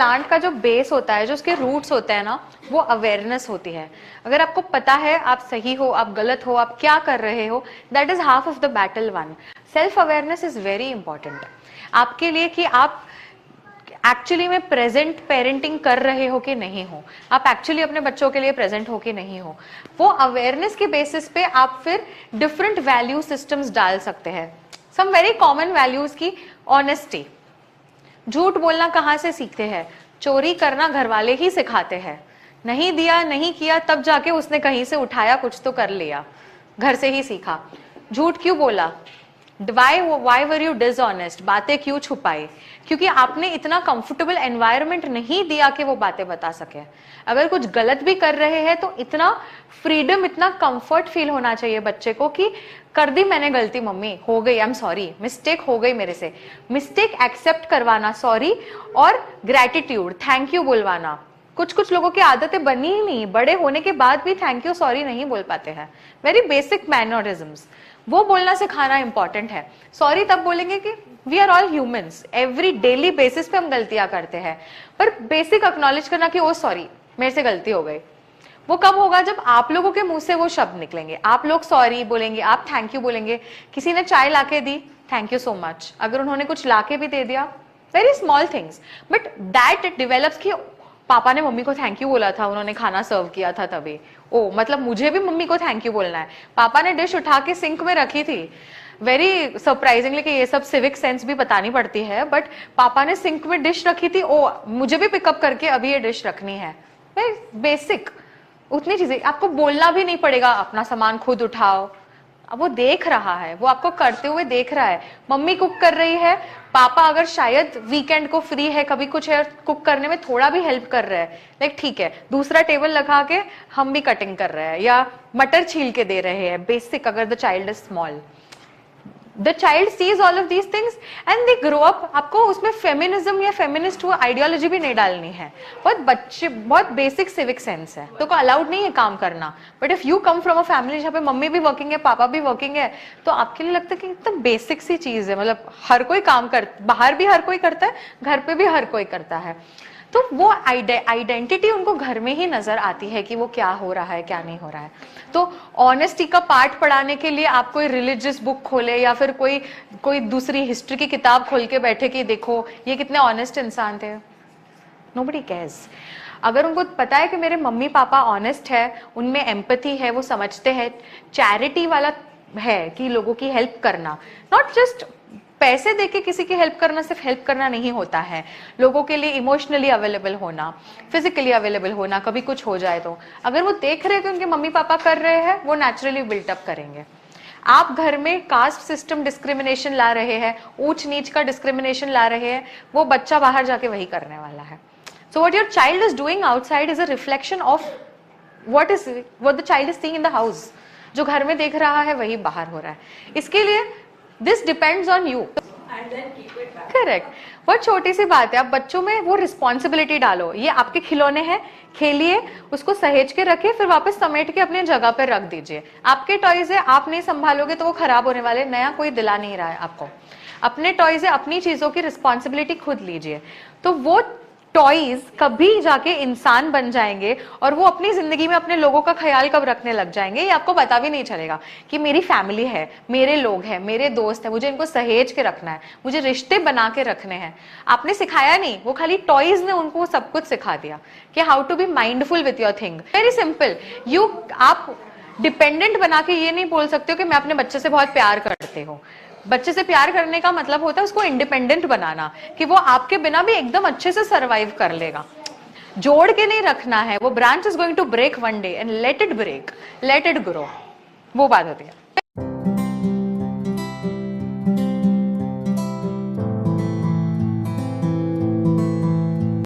Plant का जो base होता है, जो उसके रूट्स होते हैं ना, वो अवेयरनेस होती है। अगर आपको पता है आप सही हो, आप गलत हो, आप क्या कर रहे हो, that is half of the battle one. Self awareness is very important आपके लिए, कि आप एक्चुअली में प्रेजेंट पेरेंटिंग कर रहे हो कि नहीं हो, आप एक्चुअली अपने बच्चों के लिए प्रेजेंट हो कि नहीं हो। वो अवेयरनेस के बेसिस पे आप फिर डिफरेंट वैल्यू सिस्टम्स डाल सकते हैं। सम वेरी कॉमन वैल्यूज की ऑनेस्टी, झूठ बोलना कहाँ से सीखते हैं? चोरी करना घर वाले ही सिखाते हैं। नहीं दिया, नहीं किया, तब जाके उसने कहीं से उठाया, कुछ तो कर लिया, घर से ही सीखा। झूठ क्यों बोला? Why were you dishonest? बातें क्यों छुपाई? क्योंकि आपने इतना कंफर्टेबल एनवायरनमेंट नहीं दिया कि वो बातें बता सके। अगर कुछ गलत भी कर रहे हैं तो इतना फ्रीडम, इतना कंफर्ट फील होना चाहिए बच्चे को कि कर दी मैंने गलती, मम्मी हो गई, आई एम सॉरी, मिस्टेक हो गई मेरे से। मिस्टेक एक्सेप्ट करवाना, सॉरी, और ग्रेटिट्यूड, थैंक यू बोलवाना। कुछ लोगों की आदतें बनी ही नहीं, बड़े होने के बाद भी थैंक यू सॉरी नहीं बोल पाते हैं। वेरी बेसिक मैनरिज्म्स, वो बोलना सिखाना इंपॉर्टेंट है। सॉरी तब बोलेंगे कि we are all humans, every daily basis पे हम गलतियां करते हैं, पर बेसिक एक्नॉलेज करना कि ओ सॉरी मेरे से गलती हो गई, वो कब होगा? जब आप लोगों के मुंह से वो शब्द निकलेंगे। आप लोग सॉरी बोलेंगे, आप थैंक यू बोलेंगे। किसी ने चाय लाके दी, थैंक यू सो मच। अगर उन्होंने कुछ लाके भी दे दिया, very small things, but that develops कि पापा ने मम्मी को थैंक यू बोला था, उन्होंने खाना सर्व किया था तभी, ओ मतलब मुझे भी मम्मी को थैंक यू बोलना है। पापा ने डिश उठा के सिंक में रखी थी, वेरी सरप्राइजिंगली कि ये सब सिविक सेंस भी बतानी पड़ती है, बट पापा ने सिंक में डिश रखी थी, ओ मुझे भी पिकअप करके अभी ये डिश रखनी है। वेरी बेसिक, उतनी चीजें आपको बोलना भी नहीं पड़ेगा, अपना सामान खुद उठाओ। अब वो देख रहा है, वो आपको करते हुए देख रहा है। मम्मी कुक कर रही है, पापा अगर शायद वीकेंड को फ्री है, कभी कुछ है, कुक करने में थोड़ा भी हेल्प कर रहे हैं, लाइक ठीक है, दूसरा टेबल लगा के हम भी कटिंग कर रहे हैं या मटर छील के दे रहे हैं। बेसिक, अगर the child is small, the child sees all of these things and they grow up. आपको उसमें फेमिनिज्म या फेमिनिस्ट आइडियोलॉजी भी नहीं डालनी है। बहुत बेसिक सिविक सेंस है, तो अलाउड नहीं है काम करना। But if you come from a family जहाँ पे मम्मी भी वर्किंग है, पापा भी वर्किंग है, तो आपके लिए लगता है कि एकदम बेसिक सी चीज है, मतलब हर कोई काम बाहर भी हर कोई करता है, घर पे भी हर कोई करता है। तो वो आइडेंटिटी उनको घर में ही नजर आती है कि वो क्या हो रहा है, क्या नहीं हो रहा है। तो ऑनेस्टी का पार्ट पढ़ाने के लिए आप कोई रिलीजियस बुक खोले या फिर कोई दूसरी हिस्ट्री की किताब खोल के बैठे कि देखो ये कितने ऑनेस्ट इंसान थे, नोबडी केयर्स। अगर उनको पता है कि मेरे मम्मी पापा ऑनेस्ट है, उनमें एम्पैथी है, वो समझते हैं, चैरिटी वाला है कि लोगों की हेल्प करना, नॉट जस्ट पैसे देके किसी की हेल्प करना, सिर्फ हेल्प करना नहीं होता है, लोगों के लिए इमोशनली अवेलेबल होना, फिजिकली अवेलेबल होना, कभी कुछ हो जाए तो। अगर वो देख रहे हैं कि उनके मम्मी पापा कर रहे हैं, वो नेचुरली बिल्टअप करेंगे। आप घर में कास्ट सिस्टम डिस्क्रिमिनेशन ला रहे हैं, ऊंच नीच का डिस्क्रिमिनेशन ला रहे हैं, वो बच्चा बाहर जाके वही करने वाला है। So what your child is doing outside is a reflection of what the child is seeing in the house. जो घर में देख रहा है वही बाहर हो रहा है। इसके लिए this depends on you. Correct. बहुत छोटी सी बात है, आप बच्चों में वो रिस्पॉन्सिबिलिटी डालो, ये आपके खिलौने हैं, खेलिए, उसको सहेज के रखिए, फिर वापस समेट के अपनी जगह पर रख दीजिए। आपके टॉयज है, आप नहीं संभालोगे तो वो खराब होने वाले, नया कोई दिला नहीं रहा है आपको। अपने टॉयज है, अपनी चीजों की रिस्पॉन्सिबिलिटी खुद लीजिए, तो वो टॉयज कभी जाके इंसान बन जाएंगे और वो अपनी जिंदगी में अपने लोगों का ख्याल कब रखने लग जाएंगे, ये आपको पता भी नहीं चलेगा कि मेरी फैमिली है, मेरे लोग हैं, मेरे दोस्त हैं, मुझे इनको सहेज के रखना है, मुझे रिश्ते बना के रखने हैं। आपने सिखाया नहीं, वो खाली टॉयज ने उनको सब कुछ सिखा दिया कि how to be mindful with your thing. Very simple. आप डिपेंडेंट बना के ये नहीं बोल सकते हो कि मैं अपने बच्चे से बहुत प्यार करते हो। बच्चे से प्यार करने का मतलब होता है उसको इंडिपेंडेंट बनाना, कि वो आपके बिना भी एकदम अच्छे से सरवाइव कर लेगा। जोड़ के नहीं रखना है। वो branch is going to break one day and let it break, let it grow, वो बात होती है।